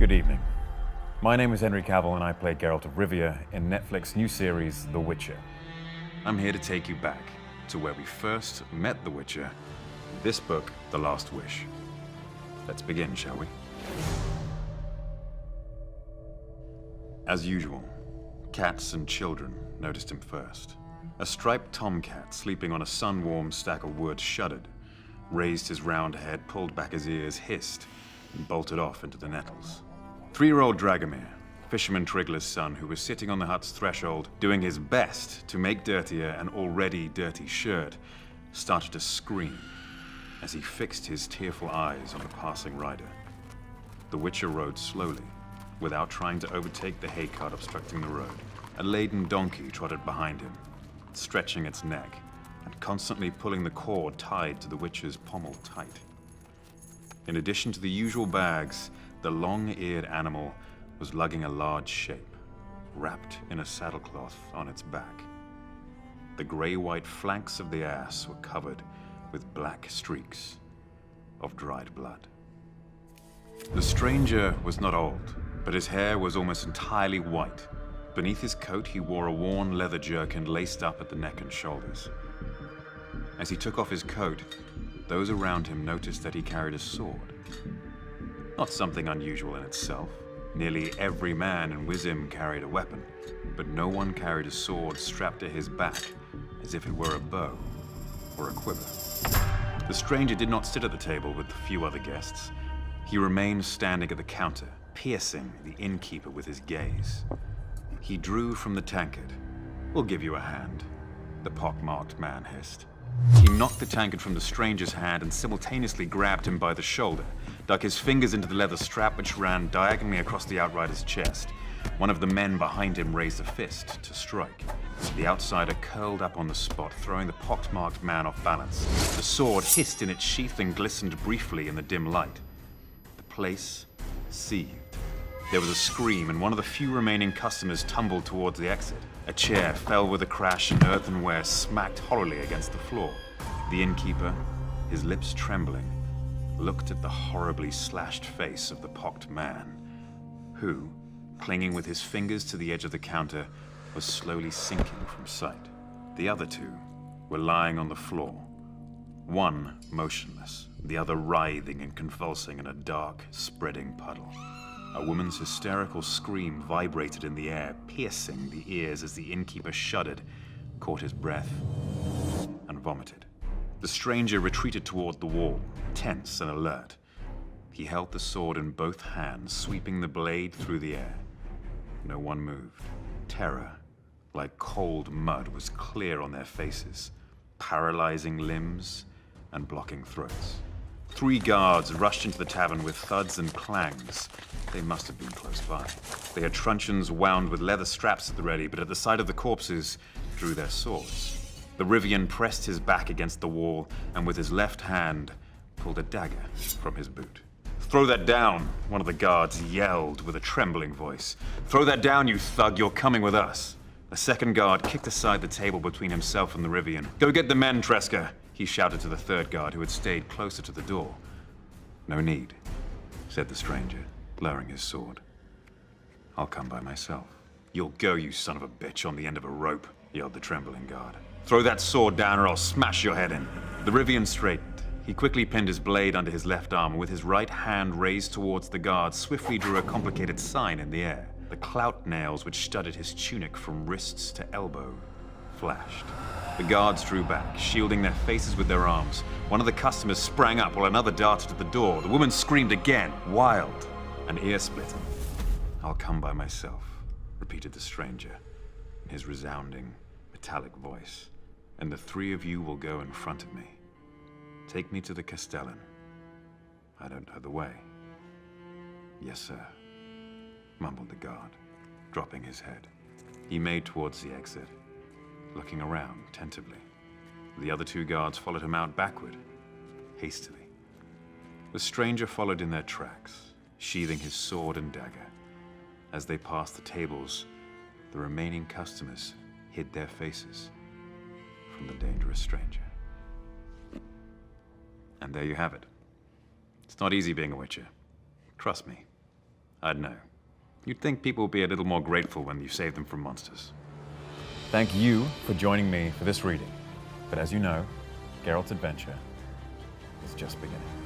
Good evening. My name is Henry Kavil and I play Geralt of Rivia in Netflix's new series, The Witcher. I'm here to take you back to where we first met The Witcher, this book, The Last Wish. Let's begin, shall we? As usual, cats and children noticed him first. A striped tomcat sleeping on a sun-warmed stack of wood shuddered, raised his round head, pulled back his ears, hissed, and bolted off into the nettles. 3-year-old Dragomir, Fisherman Trigla's son, who was sitting on the hut's threshold, doing his best to make dirtier an already dirty shirt, started to scream as he fixed his tearful eyes on the passing rider. The Witcher rode slowly, without trying to overtake the hay cart obstructing the road. A laden donkey trotted behind him, stretching its neck and constantly pulling the cord tied to the Witcher's pommel tight. In addition to the usual bags, the long-eared animal was lugging a large shape, wrapped in a saddlecloth on its back. The gray-white flanks of the ass were covered with black streaks of dried blood. The stranger was not old, but his hair was almost entirely white. Beneath his coat, he wore a worn leather jerkin laced up at the neck and shoulders. As he took off his coat, those around him noticed that he carried a sword. Not something unusual in itself. Nearly every man in Wizim carried a weapon, but no one carried a sword strapped to his back as if it were a bow or a quiver. The stranger did not sit at the table with the few other guests. He remained standing at the counter, piercing the innkeeper with his gaze. He drew from the tankard. "We'll give you a hand," the pockmarked man hissed. He knocked the tankard from the stranger's hand and simultaneously grabbed him by the shoulder, dug his fingers into the leather strap which ran diagonally across the outrider's chest. One of the men behind him raised a fist to strike. The outsider curled up on the spot, throwing the pockmarked man off balance. The sword hissed in its sheath and glistened briefly in the dim light. The place seethed. There was a scream, and one of the few remaining customers tumbled towards the exit. A chair fell with a crash, and earthenware smacked hollowly against the floor. The innkeeper, his lips trembling, looked at the horribly slashed face of the pocked man, who, clinging with his fingers to the edge of the counter, was slowly sinking from sight. The other two were lying on the floor, one motionless, the other writhing and convulsing in a dark, spreading puddle. A woman's hysterical scream vibrated in the air, piercing the ears as the innkeeper shuddered, caught his breath, and vomited. The stranger retreated toward the wall, tense and alert. He held the sword in both hands, sweeping the blade through the air. No one moved. Terror, like cold mud, was clear on their faces, paralyzing limbs and blocking throats. 3 guards rushed into the tavern with thuds and clangs. They must have been close by. They had truncheons wound with leather straps at the ready, but at the sight of the corpses, drew their swords. The Rivian pressed his back against the wall and with his left hand pulled a dagger from his boot. "Throw that down," one of the guards yelled with a trembling voice. "Throw that down, you thug, you're coming with us." A second guard kicked aside the table between himself and the Rivian. "Go get the men, Tresca," he shouted to the third guard who had stayed closer to the door. "No need," said the stranger, lowering his sword. "I'll come by myself." "You'll go, you son of a bitch, on the end of a rope," yelled the trembling guard. "Throw that sword down or I'll smash your head in." The Rivian straightened. He quickly pinned his blade under his left arm and with his right hand raised towards the guard, swiftly drew a complicated sign in the air. The clout nails which studded his tunic from wrists to elbow flashed. The guards drew back, shielding their faces with their arms. One of the customers sprang up while another darted to the door. The woman screamed again, wild and ear-splitting. "I'll come by myself," repeated the stranger in his resounding, metallic voice. "And the 3 of you will go in front of me. Take me to the Castellan. I don't know the way." "Yes, sir," mumbled the guard, dropping his head. He made towards the exit, looking around tentatively. The other 2 guards followed him out backward, hastily. The stranger followed in their tracks, sheathing his sword and dagger. As they passed the tables, the remaining customers hid their faces from the dangerous stranger. And there you have it. It's not easy being a Witcher. Trust me, I'd know. You'd think people would be a little more grateful when you save them from monsters. Thank you for joining me for this reading. But as you know, Geralt's adventure is just beginning.